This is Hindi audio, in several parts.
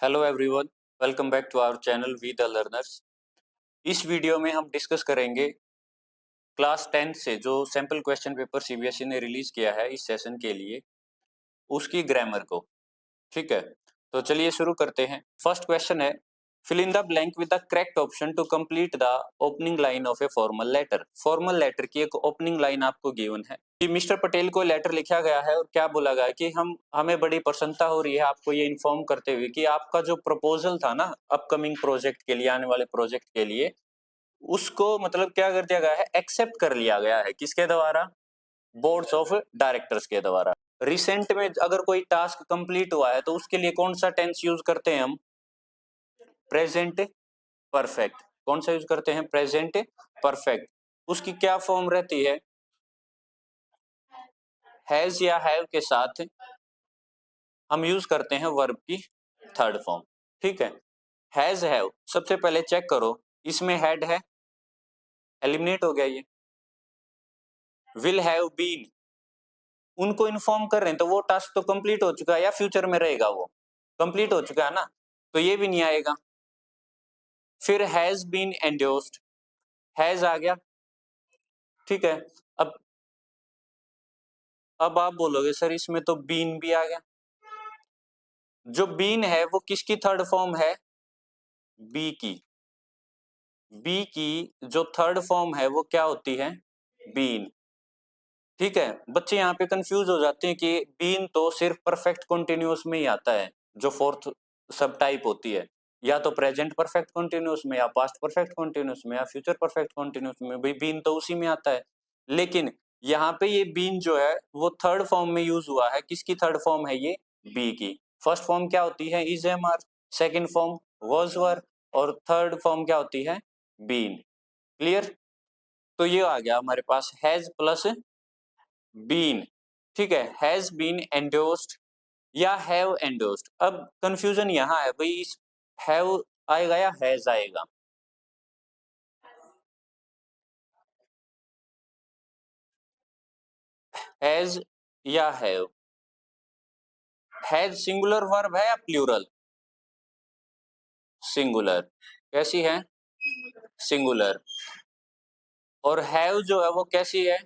Hello everyone, welcome back to our channel we the learners. इस वीडियो में हम डिस्कस करेंगे क्लास 10 से जो सैम्पल क्वेश्चन पेपर सीबीएसई ने रिलीज किया है इस सेशन के लिए, उसकी ग्रामर को। ठीक है, तो चलिए शुरू करते हैं। फर्स्ट क्वेश्चन है, fill in the blank with the correct option to complete the opening line of a formal letter. Formal letter की एक ओपनिंग लाइन आपको गिवन है कि मिस्टर पटेल को लेटर लिखा गया है और क्या बोला गया है कि हमें बड़ी प्रसन्नता हो रही है आपको ये इन्फॉर्म करते हुए कि आपका जो प्रपोजल था ना अपकमिंग प्रोजेक्ट के लिए, आने वाले प्रोजेक्ट के लिए, उसको मतलब क्या कर दिया गया है, एक्सेप्ट कर लिया गया है। किसके द्वारा? बोर्ड्स ऑफ डायरेक्टर्स के द्वारा। रिसेंट में अगर कोई टास्क कंप्लीट हुआ है तो उसके लिए कौन सा टेंस यूज करते हैं हम? Present perfect. कौन सा यूज करते हैं? Present perfect. उसकी क्या फॉर्म रहती है? हैज या हैव के साथ हम यूज करते हैं वर्ब की थर्ड फॉर्म। ठीक है, हैज हैव सबसे पहले चेक करो, इसमें हैड है, एलिमिनेट हो गया ये। विल हैव बीन, उनको इन्फॉर्म कर रहे हैं तो वो टास्क तो कंप्लीट हो चुका है या फ्यूचर में रहेगा? वो कंप्लीट हो चुका है ना, तो ये भी नहीं आएगा। फिर हैज बीन एंडोर्स्ड, हैज आ गया। ठीक है, अब आप बोलोगे सर इसमें तो बीन भी आ गया। जो बीन है वो किसकी थर्ड फॉर्म है? बी की। बी की जो थर्ड फॉर्म है वो क्या होती है? बीन। ठीक है, बच्चे यहाँ पे कंफ्यूज हो जाते हैं कि बीन तो सिर्फ परफेक्ट कंटिन्यूअस में ही आता है, जो फोर्थ सब टाइप होती है, या तो प्रेजेंट परफेक्ट कंटिन्यूअस में, या पास्ट परफेक्ट कंटिन्यूअस में, या फ्यूचर परफेक्ट कंटिन्यूअस में। भाई बीन तो उसी में आता है, लेकिन यहाँ पे ये बीन जो है वो थर्ड फॉर्म में यूज हुआ है। किसकी थर्ड फॉर्म है ये? बी की। फर्स्ट फॉर्म क्या होती है? Is am are, second form was were, और थर्ड फॉर्म क्या होती है? बीन। क्लियर? तो ये आ गया हमारे पास हैज प्लस बीन। ठीक है, हैज बीन एंडोर्स्ड या हैव एंडोर्स्ड। अब कंफ्यूजन यहाँ है भाई, हैव आएगा या हैज आएगा? हैज या हैव? हैज सिंगुलर वर्ब है या प्लूरल? सिंगुलर। कैसी है? सिंगुलर। और हैव जो है वो कैसी है?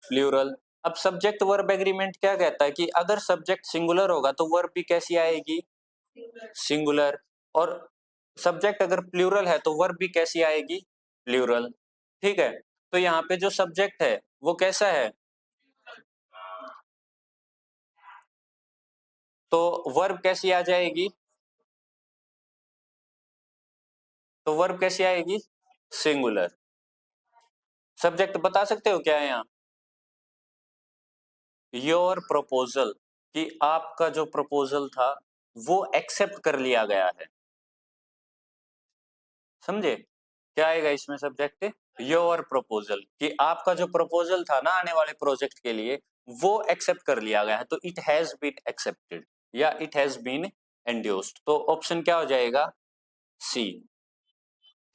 प्लूरल। अब सब्जेक्ट वर्ब एग्रीमेंट क्या कहता है कि अगर सब्जेक्ट सिंगुलर होगा तो वर्ब भी कैसी आएगी? सिंगुलर। और सब्जेक्ट अगर प्लूरल है तो वर्ब भी कैसी आएगी? प्लूरल। ठीक है, तो यहाँ पे जो सब्जेक्ट है वो कैसा है? तो वर्ब कैसी आ जाएगी? तो वर्ब कैसी आएगी? सिंगुलर। सब्जेक्ट बता सकते हो क्या है यहाँ? योर प्रपोजल, कि आपका जो प्रपोजल था वो एक्सेप्ट कर लिया गया है। समझे? क्या आएगा इसमें सब्जेक्ट? योर प्रपोजल, कि आपका जो प्रपोजल था ना आने वाले प्रोजेक्ट के लिए वो एक्सेप्ट कर लिया गया है, तो इट हैज बीन एक्सेप्टेड या इट हैज बीन एंड्यूस्ड। तो ऑप्शन क्या हो जाएगा? सी।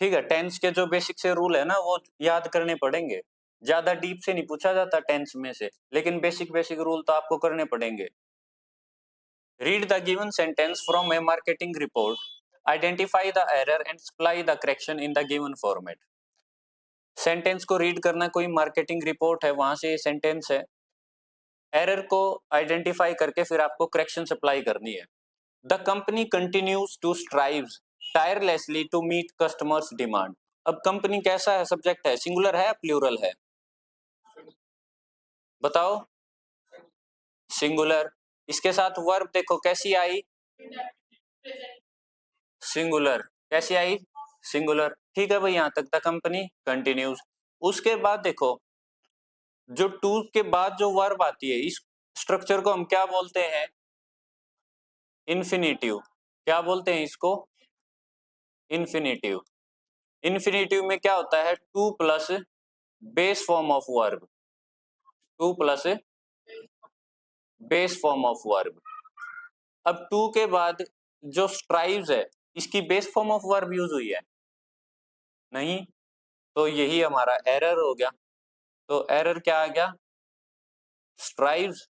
ठीक है, टेंस के जो बेसिक से रूल है ना वो याद करने पड़ेंगे। ज्यादा डीप से नहीं पूछा जाता टेंस में से, लेकिन बेसिक बेसिक रूल तो आपको करने पड़ेंगे। Read the given sentence from A marketing report, identify the error and supply the correction in the given format. Sentence को रीड करना, कोई मार्केटिंग रिपोर्ट है वहां से ये सेंटेंस है, एरर को आइडेंटिफाई करके फिर आपको करेक्शन सप्लाई करनी है। The company continues to strive tirelessly to meet customers demand. अब कंपनी कैसा है? सब्जेक्ट है, सिंगुलर है प्लूरल है? बताओ। सिंगुलर। इसके साथ वर्ब देखो कैसी आई? सिंगुलर। कैसी आई? सिंगुलर। ठीक है भाई, यहां तक द कंपनी कंटिन्यूज। उसके बाद देखो, जो टू के बाद जो वर्ब आती है इस स्ट्रक्चर को हम क्या बोलते हैं? इन्फिनिटिव। क्या बोलते हैं इसको? इन्फिनिटिव। इन्फिनिटिव में क्या होता है? Two plus base form of verb. Two plus base form of verb. अब टू के बाद जो स्ट्राइव्स है इसकी base form of verb use हुई है? नहीं, तो यही हमारा एरर हो गया। तो एरर क्या आ गया? स्ट्राइव्स।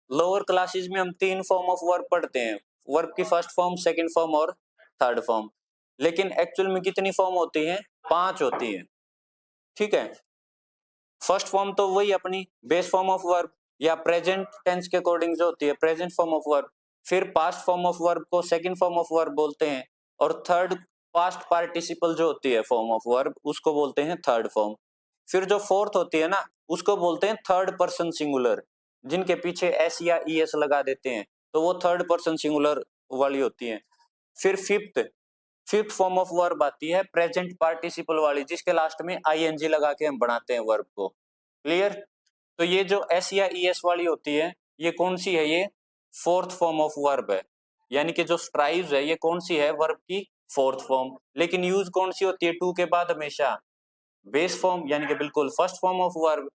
लोअर क्लासेस में हम तीन फॉर्म ऑफ वर्ब पढ़ते हैं, वर्ब की फर्स्ट फॉर्म, सेकंड फॉर्म और थर्ड फॉर्म। लेकिन एक्चुअल में कितनी फॉर्म होती है? 5 होती है। ठीक है, फर्स्ट फॉर्म तो वही अपनी बेस फॉर्म ऑफ वर्ब या प्रेजेंट टेंस के अकॉर्डिंग जो होती है प्रेजेंट फॉर्म ऑफ वर्ब, फिर पास्ट फॉर्म ऑफ वर्ब को सेकंड फॉर्म ऑफ वर्ब बोलते हैं, और थर्ड पास्ट पार्टिसिपल जो होती है फॉर्म ऑफ वर्ब उसको बोलते हैं थर्ड फॉर्म। फिर जो फोर्थ होती है ना उसको बोलते हैं थर्ड पर्सन सिंगुलर, जिनके पीछे एस या ई एस लगा देते हैं तो वो थर्ड पर्सन सिंगुलर वाली होती है। फिर फिफ्थ फॉर्म ऑफ वर्ब आती है प्रेजेंट पार्टिसिपल वाली, जिसके लास्ट में आईएनजी लगा के हम बनाते हैं वर्ब को। क्लियर? तो ये जो एस या ई एस वाली होती है ये कौन सी है? ये फोर्थ फॉर्म ऑफ वर्ब है, यानी कि जो स्ट्राइव्स है ये कौन सी है? वर्ब की फोर्थ फॉर्म। लेकिन यूज कौन सी होती है टू के बाद? हमेशा बेस फॉर्म, यानी कि बिल्कुल फर्स्ट फॉर्म ऑफ वर्ब।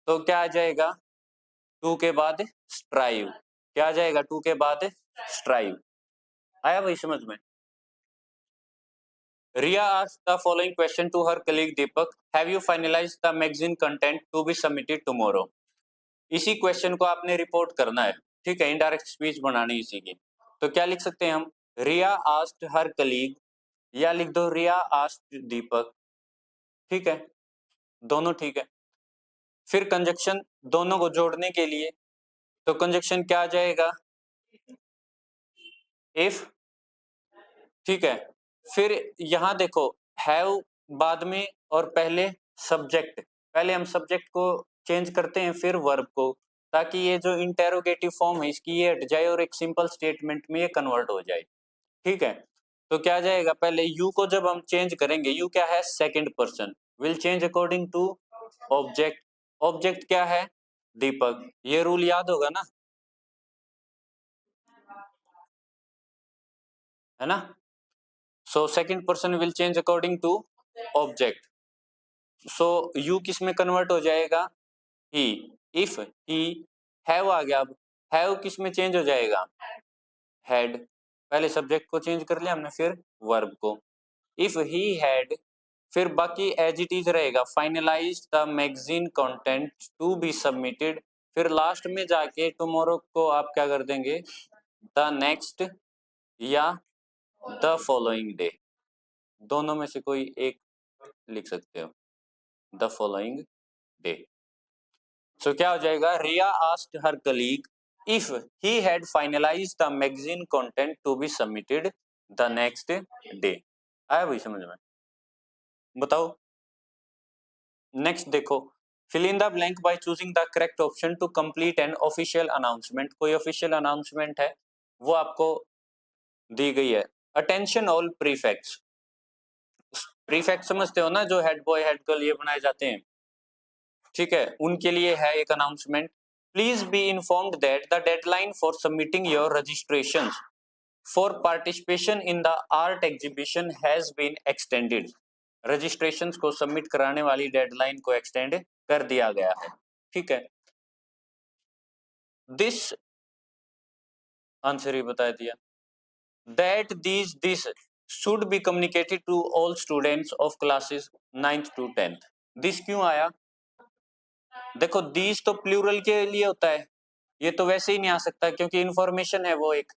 तो क्या आ जाएगा टू के बाद? स्ट्राइव। क्या आ जाएगा टू के बाद? स्ट्राइव। आया भाई समझ में? Ria asked the following question to her colleague Deepak. Have you finalized the magazine content to be submitted tomorrow? इसी क्वेश्चन को आपने रिपोर्ट करना है। ठीक है, इनडायरेक्ट स्पीच बनानी इसी की। तो क्या लिख सकते हैं हम? रिया आस्क्ड हर कलीग, या लिख दो रिया आस्क्ड दीपक। ठीक है, दोनों ठीक है। फिर कंजक्शन दोनों को जोड़ने के लिए, तो कंजक्शन क्या आ जाएगा? इफ। ठीक है, फिर यहां देखो हैव बाद में और पहले सब्जेक्ट। पहले हम सब्जेक्ट को चेंज करते हैं फिर वर्ब को, ताकि ये जो इंटेरोगेटिव फॉर्म है इसकी ये हट जाए और एक सिंपल स्टेटमेंट में ये कन्वर्ट हो जाए। ठीक है, तो क्या जाएगा? पहले यू को जब हम चेंज करेंगे, यू क्या है? Second person, will change according to object. Object क्या है? दीपक। ये रूल याद होगा ना, है ना? So second person will change according to object. So you किस में कन्वर्ट हो जाएगा? ही। इफ ही हैव आ गया, अब हैव किस में चेंज हो जाएगा? हैड। पहले सब्जेक्ट को चेंज कर लिया हमने, फिर वर्ब को। इफ ही हैड, फिर बाकी एज इट इज रहेगा finalise the magazine content to be submitted. फिर लास्ट में जाके टुमारो को आप क्या कर देंगे? द नेक्स्ट या द फॉलोइंग डे, दोनों में से कोई एक लिख सकते हो, द फॉलोइंग डे। सो क्या हो जाएगा? Riya asked her colleague if he had finalised the magazine content to be submitted the next day. आया भाई समझ में? बताओ नेक्स्ट देखो, fill in the blank by choosing the correct option to complete an official announcement. कोई ऑफिशियल अनाउंसमेंट है वो आपको दी गई है। Attention all prefix. प्रीफिक्स समझते हो ना, जो हेड बॉय हेड गर्ल ये बनाए जाते हैं, ठीक है, उनके लिए है एक announcement. Please be informed that the deadline for submitting your registration for participation in the art exhibition has been extended. Registration को सबमिट कराने वाली डेडलाइन को एक्सटेंड कर दिया गया है। ठीक है, दिस आंसर ही बता दिया। That this should be communicated to all students of classes 9th to 10th। This क्यों आया? देखो दिस तो प्लूरल के लिए होता है, ये तो वैसे ही नहीं आ सकता क्योंकि इंफॉर्मेशन है वो एक,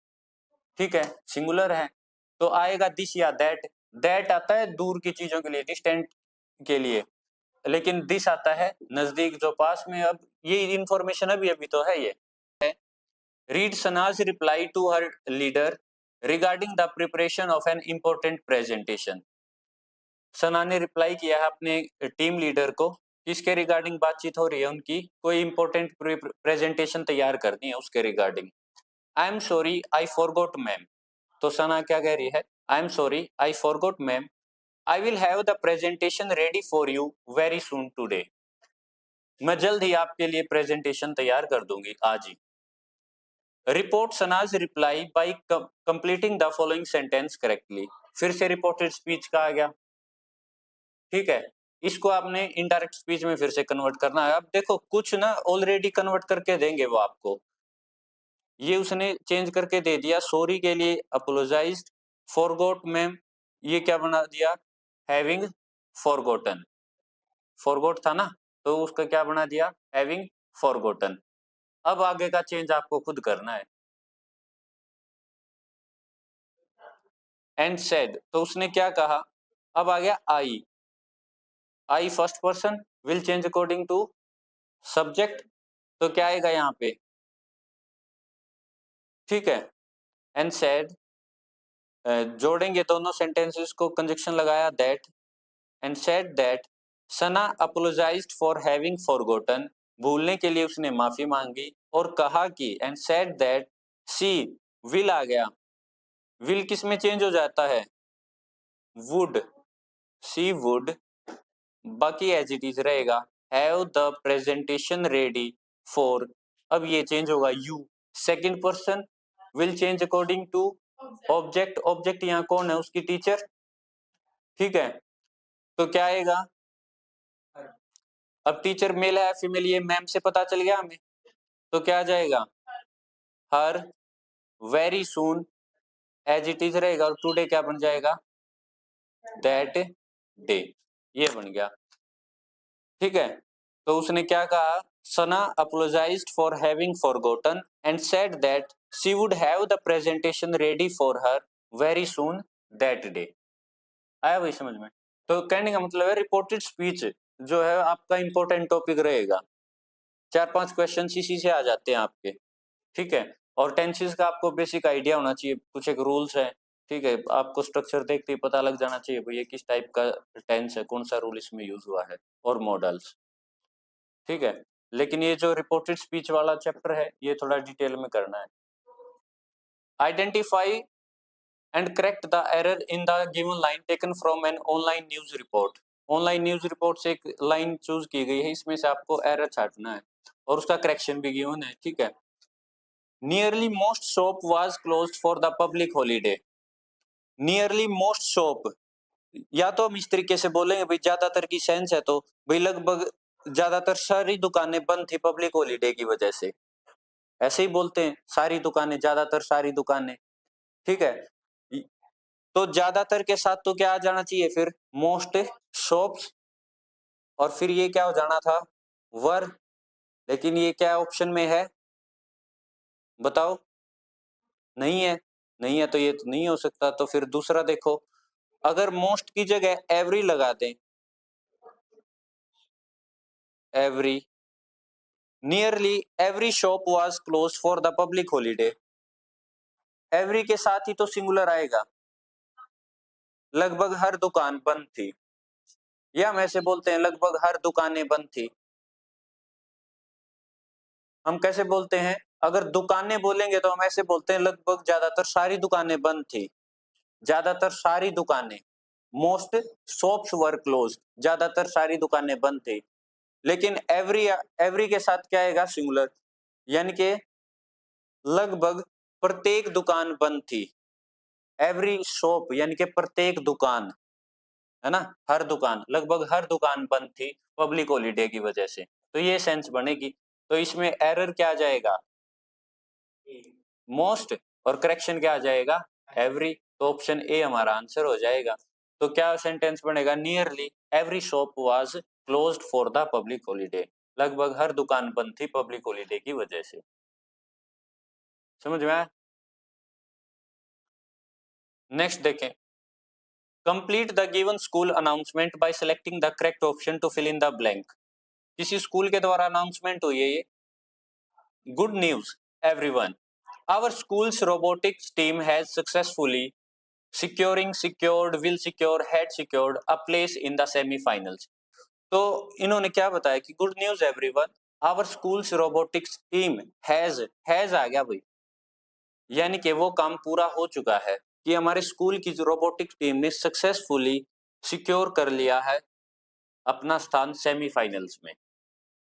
ठीक है, सिंगुलर है, तो आएगा दिस या दैट। दैट आता है दूर की चीजों के लिए, डिस्टेंट के लिए, लेकिन दिस आता है नजदीक जो पास में। अब ये इंफॉर्मेशन अभी अभी तो है। ये read Sana's reply to her leader regarding the preparation of an important presentation. Sana ने रिप्लाई किया है अपने टीम लीडर को, किसके रिगार्डिंग बातचीत हो रही है उनकी? कोई इंपॉर्टेंट प्रेजेंटेशन तैयार करनी है उसके regarding. I am sorry I forgot ma'am. तो सना क्या कह रही है? I am sorry I forgot ma'am, I will have the presentation ready for you very soon today. मैं जल्द ही आपके लिए प्रेजेंटेशन तैयार कर दूंगी आज ही। Report Sana's reply by completing the following sentence correctly. फिर से रिपोर्टेड स्पीच का आ गया। ठीक है, इसको आपने इनडायरेक्ट स्पीच में फिर से कन्वर्ट करना है। अब देखो कुछ ना ऑलरेडी कन्वर्ट करके देंगे वो आपको, ये उसने चेंज करके दे दिया। सॉरी के लिए अपोलोजाइज्ड, फॉरगॉट मैम ये क्या बना दिया? Having forgotten. फॉरगॉट था ना, तो उसका क्या बना दिया? Having forgotten. अब आगे का चेंज आपको खुद करना है। एंड सेड, तो उसने क्या कहा, अब आ गया I first person will change according to subject, तो क्या आएगा यहाँ पे, ठीक है। एंड सेड, जोड़ेंगे दोनों सेंटेंसेस को, कंजक्शन लगाया that, and said that Sana apologised for having forgotten, भूलने के लिए उसने माफी मांगी, और कहा कि, and said that she will आ गया, विल किस में चेंज हो जाता है, वुड, शी वुड, बाकी एज इट इज रहेगा, have the presentation ready for, अब ये चेंज होगा you, second person will change according to object, object यहाँ कौन है, उसकी टीचर, ठीक है। तो क्या आएगा, अब टीचर मेल है फीमेल ये मैम से पता चल गया हमें, तो क्या आ जाएगा, her, very soon, as it is रहेगा, और टुडे क्या बन जाएगा, दैट डे, ये बन गया, ठीक है। तो उसने क्या कहा, Sana apologised for having forgotten and said that she would have the presentation ready for her very soon that day. आया वही समझ में। तो कहने का मतलब है रिपोर्टेड स्पीच जो है आपका इंपॉर्टेंट टॉपिक रहेगा, 4-5 क्वेश्चन इसी से आ जाते हैं आपके, ठीक है। और टेंसेस का आपको बेसिक आइडिया होना चाहिए, कुछ एक रूल्स है, ठीक है। आपको स्ट्रक्चर देखते ही पता लग जाना चाहिए भाई ये किस टाइप का टेंस है, कौन सा रूल इसमें यूज हुआ है, और मॉडल्स, ठीक है। लेकिन ये जो रिपोर्टेड स्पीच वाला चैप्टर है ये थोड़ा डिटेल में करना है। Identify and correct the error in the given line taken from an online news report. Online news report से एक लाइन चूज की गई है, इसमें से आपको एरर छांटना है और उसका करेक्शन भी गिवन है, ठीक है। Nearly most shop was closed for the public holiday. Nearly most shop, या तो हम इस तरीके से बोलेंगे भाई ज्यादातर की सेंस है, तो भाई लगभग ज्यादातर सारी दुकानें बंद थी पब्लिक हॉलीडे की वजह से, ऐसे ही बोलते हैं, सारी दुकानें, ज्यादातर सारी दुकानें, ठीक है। तो ज्यादातर के साथ तो क्या आ जाना चाहिए फिर, मोस्ट शॉप्स, और फिर ये क्या हो जाना था, वर, लेकिन ये क्या ऑप्शन में है बताओ, नहीं है, नहीं है तो ये तो नहीं हो सकता। तो फिर दूसरा देखो, अगर मोस्ट की जगह एवरी लगा दें, every, nearly every shop was closed for the public holiday, every के साथ ही तो सिंगुलर आएगा, लगभग हर दुकान बंद थी, या हम ऐसे बोलते हैं लगभग हर दुकानें बंद थी। हम कैसे बोलते हैं, अगर दुकानें बोलेंगे तो हम ऐसे बोलते हैं लगभग ज्यादातर सारी दुकानें बंद थी, ज्यादातर सारी दुकानें, मोस्ट शॉप्स वर क्लोज्ड, ज्यादातर सारी दुकानें बंद थी। लेकिन एवरी, एवरी के साथ क्या आएगा, सिंगुलर, यानी कि लगभग प्रत्येक दुकान बंद थी, एवरी शॉप यानी कि प्रत्येक दुकान, है ना, हर दुकान, लगभग हर दुकान बंद थी पब्लिक हॉलीडे की वजह से, तो ये सेंस बनेगी। तो इसमें एरर क्या आ जाएगा, मोस्ट, और करेक्शन क्या आ जाएगा, एवरी, तो ऑप्शन ए हमारा आंसर हो जाएगा। तो क्या सेंटेंस बनेगा, nearly every shop was closed for the public holiday, लगभग हर दुकान बंद थी पब्लिक हॉलीडे की वजह से। समझ में आया। नेक्स्ट देखें, complete the given school announcement by selecting the correct option to fill in the blank. किसी स्कूल के द्वारा अनाउंसमेंट हुई है ये, good news everyone, our school's robotics team has successfully secured, will secure, had secured a place in the semi-finals। तो इन्होंने क्या बताया कि good news everyone, our school's robotics team has आ गया भाई, यानी कि वो काम पूरा हो चुका है कि हमारे स्कूल की रोबोटिक्स टीम ने सक्सेसफुली सिक्योर कर लिया है अपना स्थान सेमीफाइनल्स में,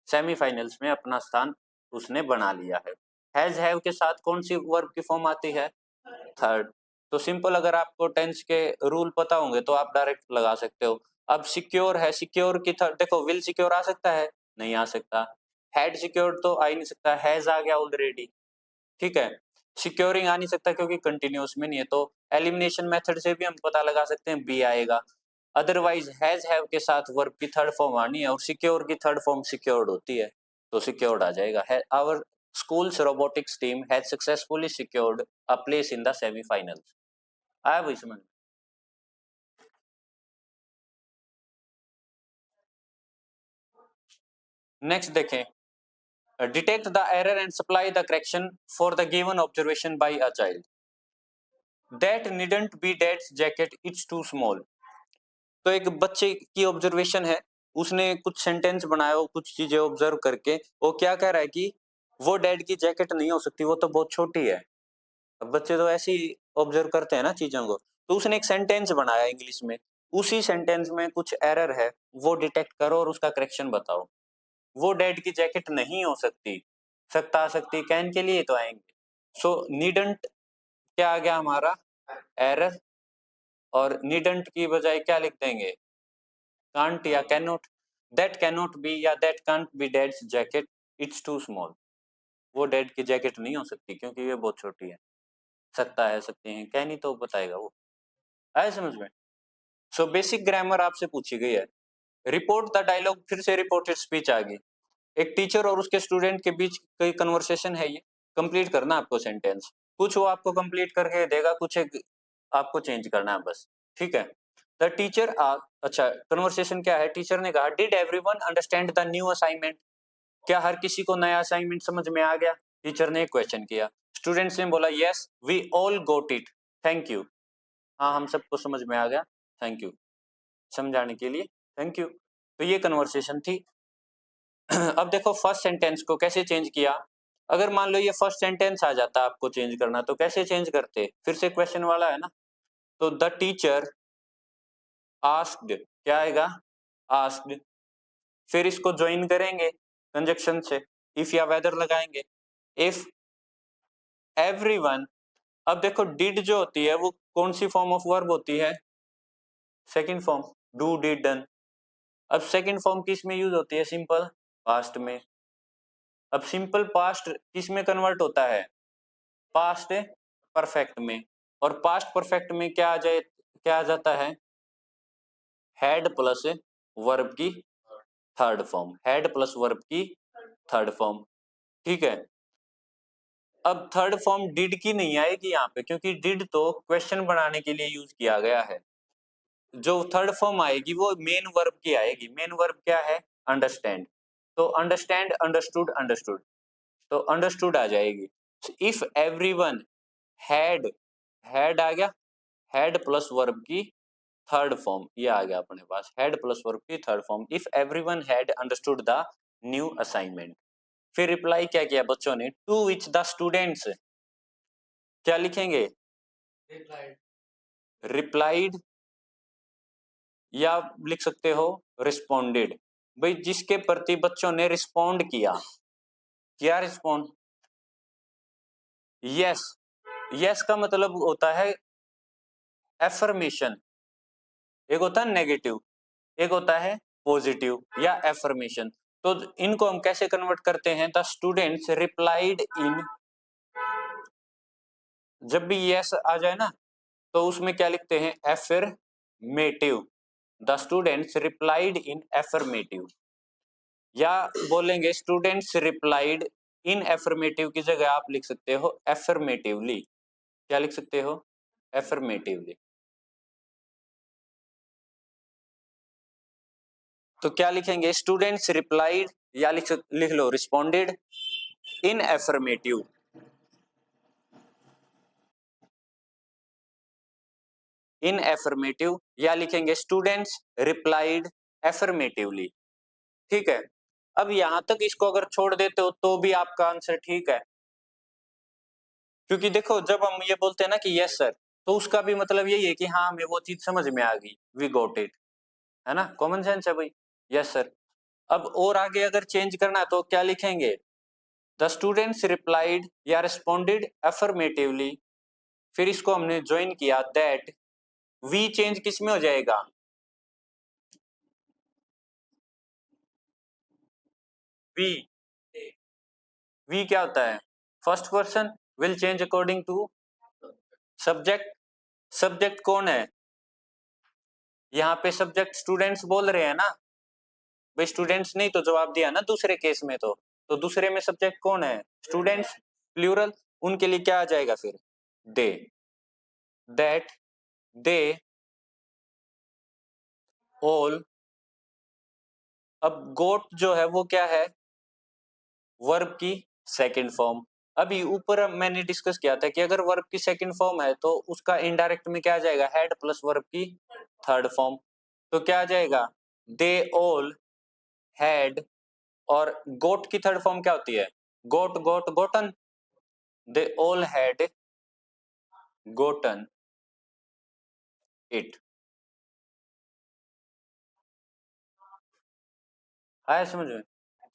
सेमीफाइनल्स में अपना स्थान उसने बना लिया है। हैज हैव के साथ कौन सी वर्ब की फॉर्म आती है, थर्ड। तो सिंपल, अगर आपको टेंस के रूल पता होंगे तो आप डायरेक्ट लगा सकते हो। अब सिक्योर है, सिक्योर की थर्ड देखो, विल सिक्योर आ सकता है, नहीं आ सकता, हैड सिक्योर तो आ ही नहीं सकता, हैज आ गया ऑलरेडी, ठीक है। सिक्योरिंग आ नहीं सकता क्योंकि कंटिन्यूअस में नहीं है, तो एलिमिनेशन मेथड से भी हम पता लगा सकते हैं बी आएगा। अदरवाइज हैज हैव के साथ वर्ब की थर्ड फॉर्म आनी है, और सिक्योर की थर्ड फॉर्म सिक्योर्ड होती है, तो सिक्योर्ड आ जाएगा। Our school's robotics team has successfully secured a place in the semifinals. आया भाई समझ। नेक्स्ट देखें, detect the error and supply the correction for the given observation by a child that needn't be dad's jacket it's too small. तो एक बच्चे की ऑब्जर्वेशन है, उसने कुछ सेंटेंस बनाया हो कुछ चीजें ऑब्जर्व करके, वो क्या कह रहा है कि वो डैड की जैकेट नहीं हो सकती, वो तो बहुत छोटी है। अब बच्चे तो ऐसे ही ऑब्जर्व करते हैं ना चीजों को, तो उसने एक सेंटेंस बनाया इंग्लिश में, उसी सेंटेंस में कुछ एरर है, वो डिटेक्ट करो और उसका करेक्शन बताओ। वो डैड की जैकेट नहीं हो सकती, सकता सकती कैन के लिए तो आएंगे। सो नीडंट क्या आ गया हमारा, एरर, और नीडंट की बजाय क्या लिख देंगे, कांट या can not. That can not be या that can't be dad's jacket it's too small. वो डैड की जैकेट नहीं हो सकती क्योंकि ये बहुत छोटी है। सकता है, सकते हैं, कैन ही तो बताएगा वो। आया समझ में? सो बेसिक ग्रामर आपसे पूछी गई है। रिपोर्ट द डायलॉग, फिर से रिपोर्टेड स्पीच आ गई। एक टीचर और उसके स्टूडेंट के बीच कोई कन्वर्सेशन है, ये कंप्लीट करना आपको सेंटेंस, कुछ वो आपको कंप्लीट करके देगा, कुछ एक आपको चेंज करना है बस, ठीक है। द टीचर अच्छा कन्वर्सेशन क्या है, टीचर ने कहा did everyone understand the new assignment, क्या हर किसी को नया असाइनमेंट समझ में आ गया? टीचर ने एक क्वेश्चन किया, स्टूडेंट्स ने बोला yes we all got it, thank you. हाँ हम सबको समझ में आ गया, थैंक यू, समझाने के लिए थैंक यू। तो ये कन्वर्सेशन थी। अब देखो फर्स्ट सेंटेंस को कैसे चेंज किया। अगर मान लो ये फर्स्ट सेंटेंस आ जाता आपको चेंज करना, तो कैसे चेंज करते? फिर से क्वेश्चन वाला है ना, तो द टीचर आस्क्ड, क्या आएगा, आस्क्ड। फिर इसको ज्वाइन करेंगे कंजक्शन से, इफ या वेदर लगाएंगे, इफ एवरीवन। अब देखो डिड जो होती है वो कौन सी फॉर्म ऑफ वर्ब होती है, second form, do did done. अब सेकंड फॉर्म किस में यूज होती है, सिंपल पास्ट में। अब सिंपल पास्ट किस में कन्वर्ट होता है, पास्ट परफेक्ट में। और पास्ट परफेक्ट में क्या आ जाए, क्या आ जाता है, हैड प्लस वर्ब की third form, had plus verb की थर्ड फॉर्म, ठीक है। अब थर्ड फॉर्म डिड की नहीं आएगी यहाँ पे, क्योंकि डिड तो क्वेश्चन बनाने के लिए यूज किया गया है। जो थर्ड फॉर्म आएगी वो मेन वर्ब की आएगी। मेन वर्ब क्या है, अंडरस्टैंड। तो अंडरस्टैंड, अंडरस्टूड, अंडरस्टूड, तो अंडरस्टूड आ जाएगी। इफ एवरीवन हैड, हैड आ गया, हैड प्लस वर्ब की थर्ड फॉर्म, ये आ गया अपने पास, हैड प्लस वर्ब की third form. If everyone had understood the new assignment. फिर रिप्लाई क्या किया बच्चों ने, टू विच द स्टूडेंट्स, क्या लिखेंगे, रिप्लाइड, या लिख सकते हो रिस्पोंडेड। भाई जिसके प्रति बच्चों ने रिस्पोंड किया, क्या रिस्पोंड, यस। यस का मतलब होता है एफर्मेशन, एक होता है नेगेटिव, एक होता है पॉजिटिव या एफर्मेशन। तो इनको हम कैसे कन्वर्ट करते हैं, द स्टूडेंट्स रिप्लाइड इन, जब भी यस आ जाए ना तो उसमें क्या लिखते हैं, affirmative. The students replied in affirmative, या बोलेंगे स्टूडेंट्स रिप्लाइड इन एफर्मेटिव की जगह आप लिख सकते हो एफर्मेटिवली, क्या लिख सकते हो, एफर्मेटिवली। तो क्या लिखेंगे, स्टूडेंट्स रिप्लाइड, या लिख लो रिस्पोंडेड इन एफर्मेटिव, इन एफर्मेटिव, या लिखेंगे स्टूडेंट्स रिप्लाइड एफर्मेटिवली, ठीक है। अब यहां तक इसको अगर छोड़ देते हो तो भी आपका आंसर ठीक है, क्योंकि देखो जब हम ये बोलते हैं ना कि यस सर, तो उसका भी मतलब यही है कि हाँ हमें वो चीज समझ में आ गई, वी गॉट इट, है ना, कॉमन सेंस है भाई, यस सर। अब और आगे अगर चेंज करना है तो क्या लिखेंगे, द स्टूडेंट्स रिप्लाइड या रिस्पोंडेड अफर्मेटिवली, फिर इसको हमने ज्वाइन किया दैट, वी चेंज किस में हो जाएगा, वी, वी क्या होता है, first person, will change according to subject. Subject कौन है, यहाँ पे सब्जेक्ट स्टूडेंट्स बोल रहे हैं ना, भाई स्टूडेंट्स नहीं तो जवाब दिया ना दूसरे केस में, तो दूसरे में सब्जेक्ट कौन है, स्टूडेंट्स, प्लूरल, उनके लिए क्या आ जाएगा फिर, दे, दैट दे ऑल अब गोट जो है वो क्या है, वर्ब की सेकंड फॉर्म। अभी ऊपर मैंने डिस्कस किया था कि अगर वर्ब की सेकंड फॉर्म है तो उसका इनडायरेक्ट में क्या आ जाएगा, हैड प्लस वर्ब की थर्ड फॉर्म। तो क्या आ जाएगा, दे ऑल हैड, और गोट की थर्ड फॉर्म क्या होती है, got got gotten, they all had gotten it. आया समझ में?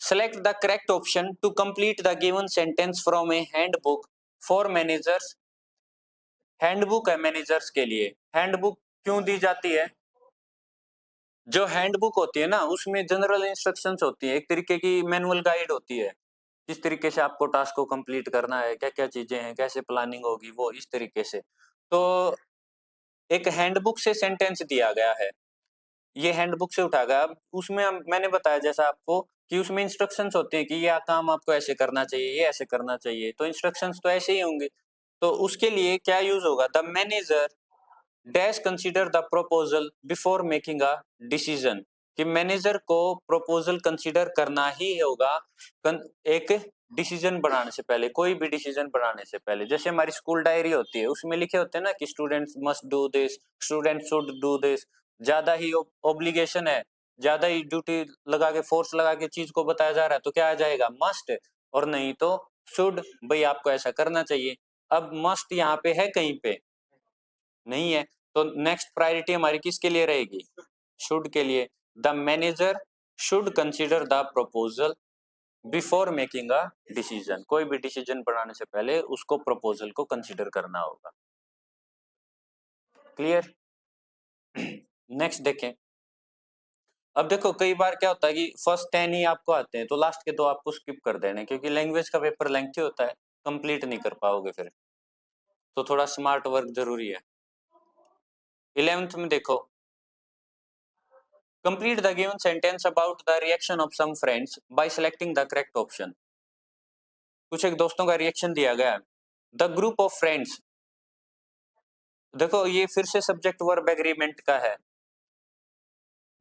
Select the correct option to complete the given sentence from a handbook for managers. Handbook है मैनेजर्स के लिए। हैंडबुक क्यों दी जाती है, जो हैंडबुक होती है ना उसमें जनरल इंस्ट्रक्शंस होती है, एक तरीके की मैनुअल गाइड होती है, किस तरीके से आपको टास्क को कंप्लीट करना है, क्या क्या चीजें हैं, कैसे प्लानिंग होगी, वो इस तरीके से। तो एक हैंडबुक से सेंटेंस दिया गया है, ये हैंडबुक से उठा गया। अब उसमें मैंने बताया जैसा आपको कि उसमें इंस्ट्रक्शंस होते हैं कि ये काम आपको ऐसे करना चाहिए, ये ऐसे करना चाहिए, तो इंस्ट्रक्शंस तो ऐसे ही होंगे। तो उसके लिए क्या यूज होगा, the manager dash consider the proposal before making a decision, कि मैनेजर को प्रपोजल कंसीडर करना ही होगा एक डिसीजन बनाने से पहले, कोई भी डिसीजन बनाने से पहले। जैसे हमारी स्कूल डायरी होती है उसमें लिखे होते हैं ना कि students must do this, student should do this. ज्यादा ही ऑब्लिगेशन है, ज्यादा ही ड्यूटी लगा के फोर्स लगा के चीज को बताया जा रहा है तो क्या आ जाएगा, मस्ट, और नहीं तो शुड, भाई आपको ऐसा करना चाहिए। अब मस्ट यहाँ पे है कहीं पे नहीं है, तो नेक्स्ट प्रायोरिटी हमारी किसके लिए रहेगी, शुड के लिए। The manager should consider the proposal before making a decision, कोई भी डिसीजन बनाने से पहले उसको प्रपोजल को कंसीडर करना होगा। क्लियर? नेक्स्ट देखें। अब देखो कई बार क्या होता है कि फर्स्ट 10 ही आपको आते हैं तो लास्ट के 2 आपको स्किप कर देने, क्योंकि लैंग्वेज का पेपर लेंथी होता है, कंप्लीट नहीं कर पाओगे फिर, तो थोड़ा स्मार्ट वर्क जरूरी है। 11th में देखो, complete the given sentence about the reaction of some friends by selecting the correct option। कुछ एक दोस्तों का रिएक्शन दिया गया है। द ग्रुप ऑफ फ्रेंड्स, देखो ये फिर से सब्जेक्ट वर्ब एग्रीमेंट का है।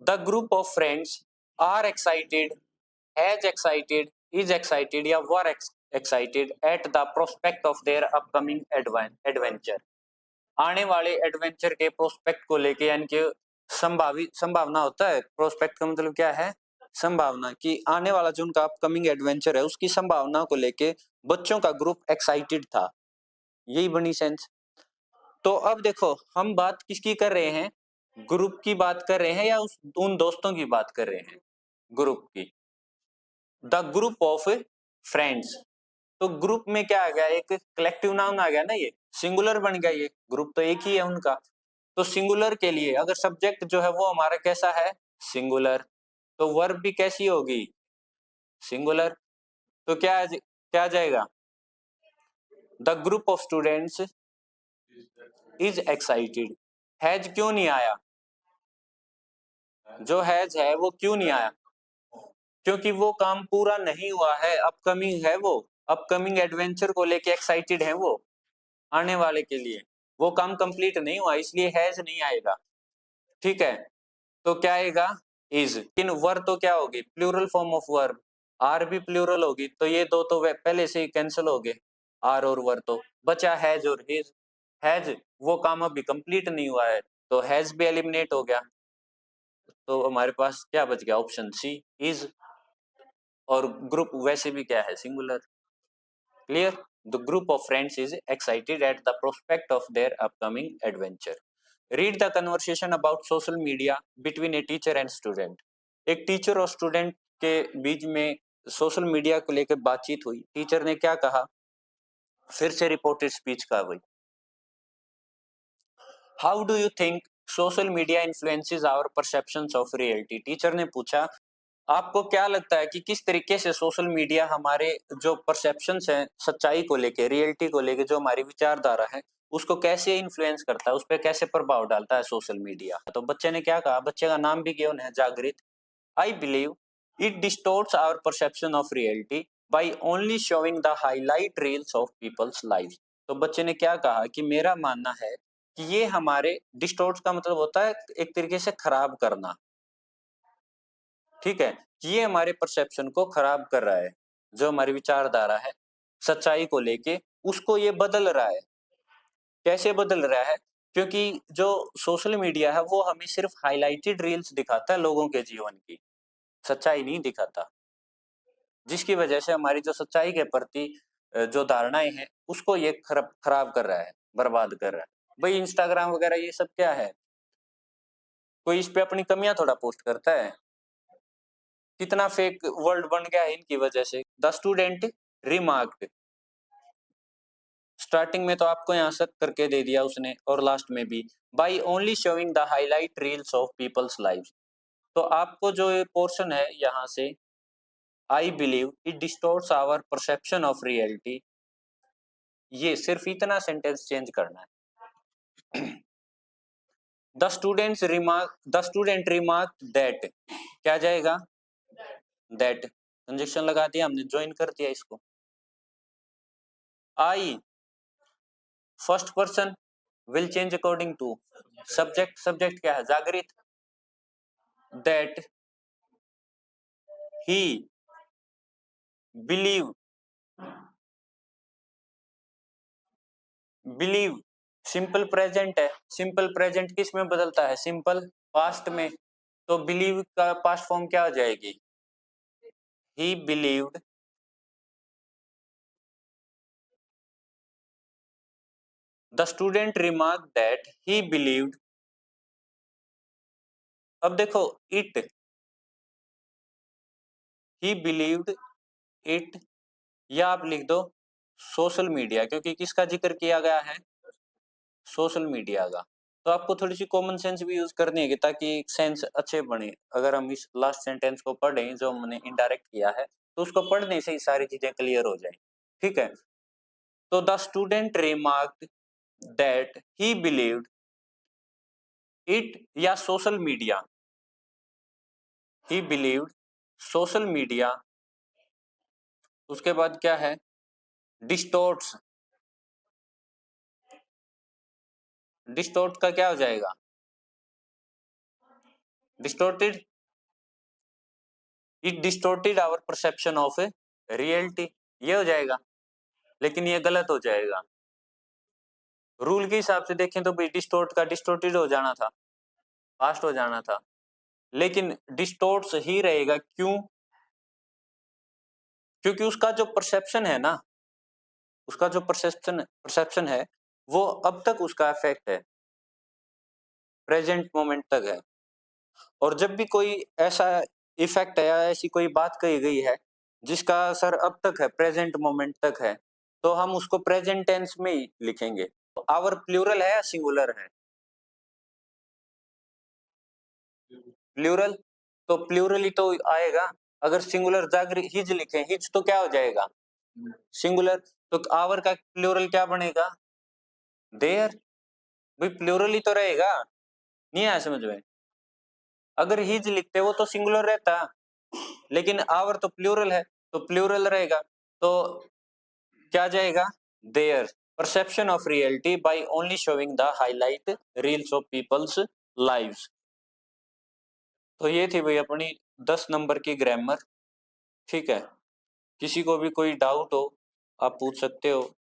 The group of friends are excited, has excited, is excited या were excited at the prospect of their upcoming adventure. आने वाले एडवेंचर के प्रोस्पेक्ट को लेके, यानी कि संभावित, संभावना होता है, प्रोस्पेक्ट का मतलब क्या है, संभावना, कि आने वाला जो उनका अपकमिंग एडवेंचर है उसकी संभावना को लेके बच्चों का ग्रुप एक्साइटेड था, यही बनी सेंस। तो अब देखो हम बात किसकी कर रहे हैं, ग्रुप की बात कर रहे हैं या उन दोस्तों की बात कर रहे हैं, ग्रुप की। द ग्रुप ऑफ फ्रेंड्स, तो ग्रुप में क्या आ गया, एक कलेक्टिव नाउन आ गया ना, ये सिंगुलर बन गया, ये ग्रुप तो एक ही है उनका। तो सिंगुलर के लिए अगर सब्जेक्ट जो है वो हमारा कैसा है, सिंगुलर, तो वर्ब भी कैसी होगी, सिंगुलर। तो क्या आ जाएगा, the group of students is excited. Has क्यों नहीं आया, जो हैज है वो क्यों नहीं आया, क्योंकि वो काम पूरा नहीं हुआ है, अपकमिंग है वो, अपकमिंग एडवेंचर को लेके एक्साइटेड है वो, आने वाले के लिए, वो काम कंप्लीट नहीं हुआ इसलिए हैज नहीं आएगा। ठीक है, तो क्या आएगा, इज। लेकिन वर तो क्या होगी, plural form of verb, are भी प्लूरल होगी, तो ये दो तो पहले से ही कैंसिल हो गए, आर और वर, तो बचा हैज और हिज। हैज वो काम अभी कंप्लीट नहीं हुआ है तो हैज भी एलिमिनेट हो गया, तो हमारे पास क्या बच गया, ऑप्शन सी इज, और ग्रुप वैसे भी क्या है, singular. Clear? The group of friends is excited at the prospect of their upcoming adventure. Read the conversation about social media between a teacher and student. एक टीचर और स्टूडेंट के बीच में सोशल मीडिया को लेकर बातचीत हुई, टीचर ने क्या कहा, फिर से रिपोर्टेड स्पीच का वही, how do you think social media influences our perceptions of reality. Teacher ने पूछा आपको क्या लगता है कि किस तरीके से सोशल मीडिया हमारे जो परसेप्शंस हैं सच्चाई को लेके, रियलिटी को लेके, जो हमारी विचारधारा है उसको कैसे इन्फ्लुएंस करता है, उस पर कैसे प्रभाव डालता है सोशल मीडिया। तो बच्चे ने क्या कहा, बच्चे का नाम भी गिवन है, Jagrit. I believe it distorts our perception of reality by only showing the highlight reels of people's life. तो बच्चे ने क्या कहा कि मेरा मानना है कि ये हमारे, डिस्टोर्ट्स का मतलब होता है एक तरीके से खराब करना, ठीक है, ये हमारे परसेप्शन को खराब कर रहा है। जो हमारी विचारधारा है सच्चाई को लेके, उसको ये बदल रहा है। कैसे बदल रहा है? क्योंकि जो सोशल मीडिया है वो हमें सिर्फ हाइलाइटेड रील्स दिखाता है लोगों के जीवन की, सच्चाई नहीं दिखाता, जिसकी वजह से हमारी जो सच्चाई के प्रति जो धारणाएं हैं उसको ये खराब कर रहा है, बर्बाद कर रहा है। भाई इंस्टाग्राम वगैरह ये सब क्या है? कोई इस पे अपनी कमियां थोड़ा पोस्ट करता है। कितना फेक वर्ल्ड बन गया है इनकी वजह से। द स्टूडेंट रिमार्क्ड, स्टार्टिंग में तो आपको यहाँ से करके दे दिया उसने और लास्ट में भी, by only showing the highlight reels of people's life. तो आपको जो ये पोर्शन है यहाँ से, I believe it distorts our perception of reality, ये सिर्फ इतना सेंटेंस चेंज करना है। द स्टूडेंट रिमार्क दैट, क्या जाएगा? दैट, कंजक्शन लगा दिया हमने, ज्वाइन कर दिया इसको। I first person will change according to subject, subject क्या है? Jagrit. That he believe, believe simple present है, सिंपल प्रेजेंट किस में बदलता है? सिंपल पास्ट में। तो बिलीव का पास्ट फॉर्म क्या हो जाएगी? ही believed, the student remark that he believed. अब देखो इट, ही बिलीव्ड इट, या आप लिख दो सोशल मीडिया, क्योंकि किसका जिक्र किया गया है? सोशल मीडिया का। तो आपको थोड़ी सी कॉमन सेंस भी यूज करनी है ताकि सेंस अच्छे बने। अगर हम इस लास्ट सेंटेंस को पढ़ें जो हमने इनडायरेक्ट किया है तो उसको पढ़ने से ही सारी चीजें क्लियर हो जाए। ठीक है, तो the student remarked that he believed it, या social media, he believed social media, उसके बाद क्या है? डिस्टोर्ट्स, डिस्टोर्ट का क्या हो जाएगा? Distorted, it distorted our perception of reality, ये हो जाएगा। लेकिन ये गलत हो जाएगा। रूल के हिसाब से देखें तो भाई डिस्टोर्ट का डिस्टोर्टेड हो जाना था, पास्ट हो जाना था, लेकिन डिस्टोर्ट्स ही रहेगा। क्यों? क्योंकि उसका जो परसेप्शन है ना, उसका जो परसेप्शन है वो अब तक उसका इफेक्ट है, प्रेजेंट मोमेंट तक है। और जब भी कोई ऐसा इफेक्ट है या ऐसी कोई बात कही गई है जिसका असर अब तक है, प्रेजेंट मोमेंट तक है, तो हम उसको प्रेजेंट टेंस में ही लिखेंगे। तो आवर प्लूरल है या सिंगुलर है? प्लूरल, तो प्लूरल ही तो आएगा। अगर सिंगुलर जागृ हिज लिखे, हिज तो क्या हो जाएगा? सिंगुलर। तो आवर का प्लूरल क्या बनेगा? देयर। भाई प्लूरल ही तो रहेगा, नहीं आया समझ में? अगर हिज लिखते वो तो सिंगुलर रहता, लेकिन आवर तो प्लूरल है तो प्लूरल रहेगा। तो क्या जाएगा? Their perception of reality by only showing the highlight reels of people's lives. तो ये थी भाई अपनी 10 नंबर की ग्रामर। ठीक है, किसी को भी कोई डाउट हो आप पूछ सकते हो।